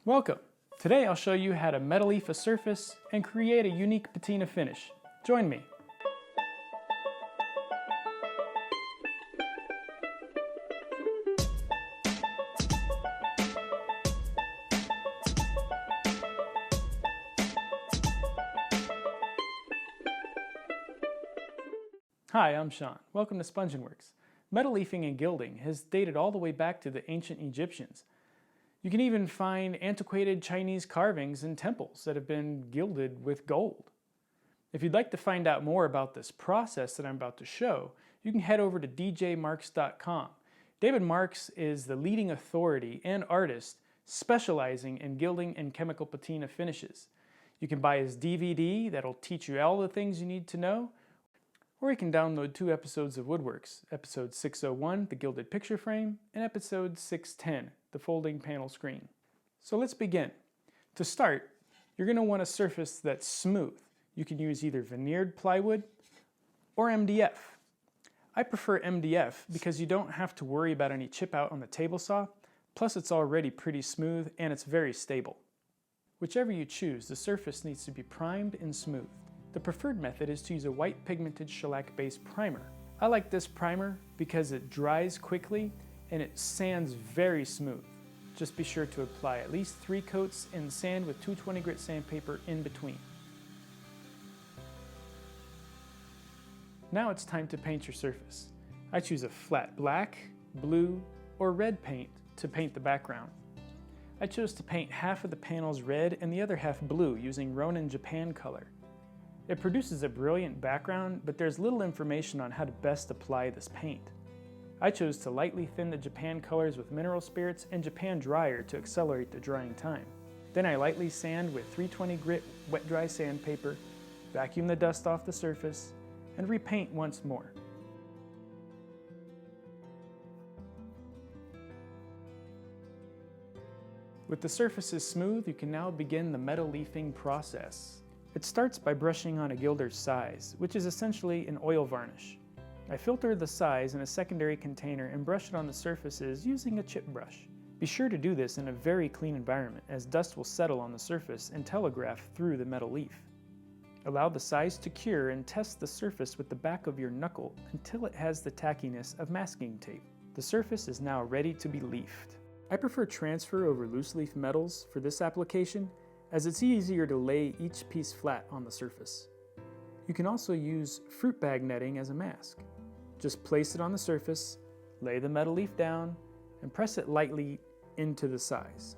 Welcome! Today I'll show you how to metal leaf a surface and create a unique patina finish. Join me! Hi, I'm Sean. Welcome to Spunjin. Metal leafing and gilding has dated all the way back to the ancient Egyptians. You can even find antiquated Chinese carvings in temples that have been gilded with gold. If you'd like to find out more about this process that I'm about to show, you can head over to djmarks.com. David Marks is the leading authority and artist specializing in gilding and chemical patina finishes. You can buy his DVD that'll teach you all the things you need to know, or you can download 2 episodes of Woodworks, episode 601, the gilded picture frame, and episode 610, the folding panel screen. So let's begin. To start, you're going to want a surface that's smooth. You can use either veneered plywood or MDF. I prefer MDF because you don't have to worry about any chip out on the table saw, plus it's already pretty smooth and it's very stable. Whichever you choose, the surface needs to be primed and smooth. The preferred method is to use a white pigmented shellac-based primer. I like this primer because it dries quickly and it sands very smooth. Just be sure to apply at least 3 coats and sand with 220 grit sandpaper in between. Now it's time to paint your surface. I choose a flat black, blue, or red paint to paint the background. I chose to paint half of the panels red and the other half blue using Ronin Japan color. It produces a brilliant background, but there's little information on how to best apply this paint. I chose to lightly thin the Japan colors with mineral spirits and Japan dryer to accelerate the drying time. Then I lightly sand with 320 grit wet dry sandpaper, vacuum the dust off the surface, and repaint once more. With the surfaces smooth, you can now begin the metal leafing process. It starts by brushing on a gilder's size, which is essentially an oil varnish. I filter the size in a secondary container and brush it on the surfaces using a chip brush. Be sure to do this in a very clean environment, as dust will settle on the surface and telegraph through the metal leaf. Allow the size to cure and test the surface with the back of your knuckle until it has the tackiness of masking tape. The surface is now ready to be leafed. I prefer transfer over loose leaf metals for this application, as it's easier to lay each piece flat on the surface. You can also use fruit bag netting as a mask. Just place it on the surface, lay the metal leaf down, and press it lightly into the size.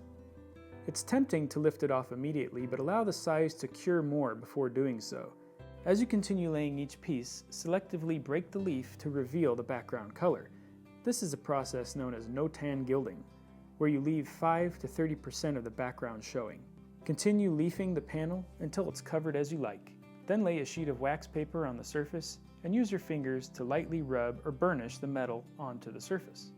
It's tempting to lift it off immediately, but allow the size to cure more before doing so. As you continue laying each piece, selectively break the leaf to reveal the background color. This is a process known as no-tan gilding, where you leave 5 to 30% of the background showing. Continue leafing the panel until it's covered as you like. Then lay a sheet of wax paper on the surface and use your fingers to lightly rub or burnish the metal onto the surface.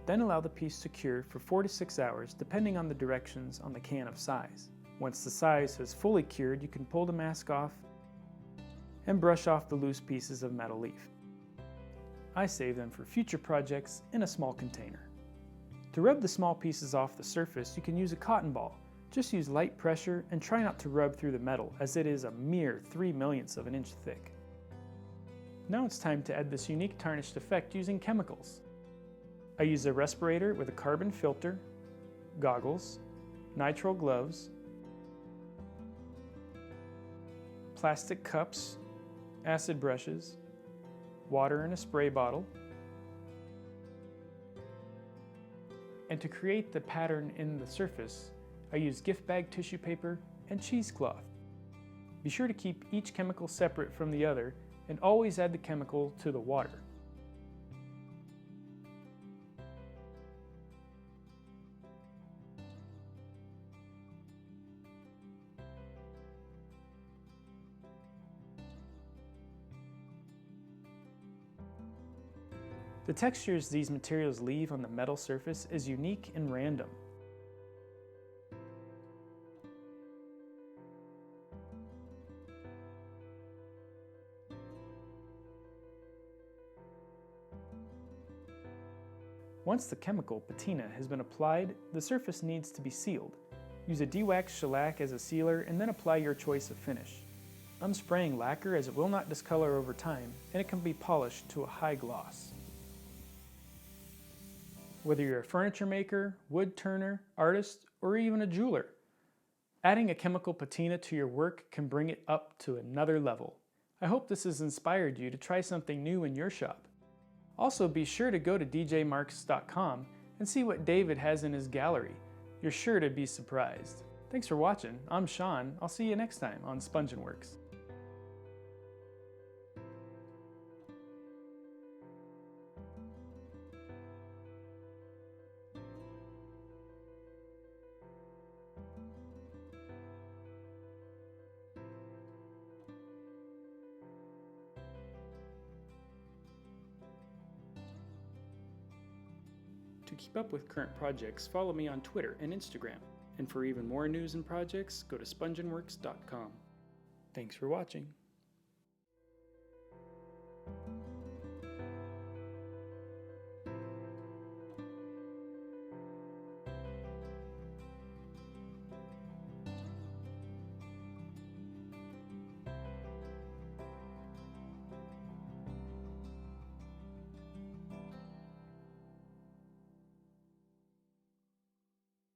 Then allow the piece to cure for 4 to 6 hours depending on the directions on the can of size. Once the size has fully cured, you can pull the mask off and brush off the loose pieces of metal leaf. I save them for future projects in a small container. To rub the small pieces off the surface, you can use a cotton ball. Just use light pressure and try not to rub through the metal, as it is a mere 3/millionths of an inch thick. Now it's time to add this unique tarnished effect using chemicals. I use a respirator with a carbon filter, goggles, nitrile gloves, plastic cups, acid brushes, water in a spray bottle, and to create the pattern in the surface, I use gift bag tissue paper and cheesecloth. Be sure to keep each chemical separate from the other and always add the chemical to the water. The textures these materials leave on the metal surface is unique and random. Once the chemical patina has been applied, the surface needs to be sealed. Use a de-waxed shellac as a sealer and then apply your choice of finish. I'm spraying lacquer as it will not discolor over time and it can be polished to a high gloss. Whether you're a furniture maker, wood turner, artist, or even a jeweler, adding a chemical patina to your work can bring it up to another level. I hope this has inspired you to try something new in your shop. Also, be sure to go to djmarks.com and see what David has in his gallery. You're sure to be surprised. Thanks for watching. I'm Sean. I'll see you next time on Spunjin Works. To keep up with current projects, follow me on Twitter and Instagram. And for even more news and projects, go to spunjinworks.com. Thanks for watching.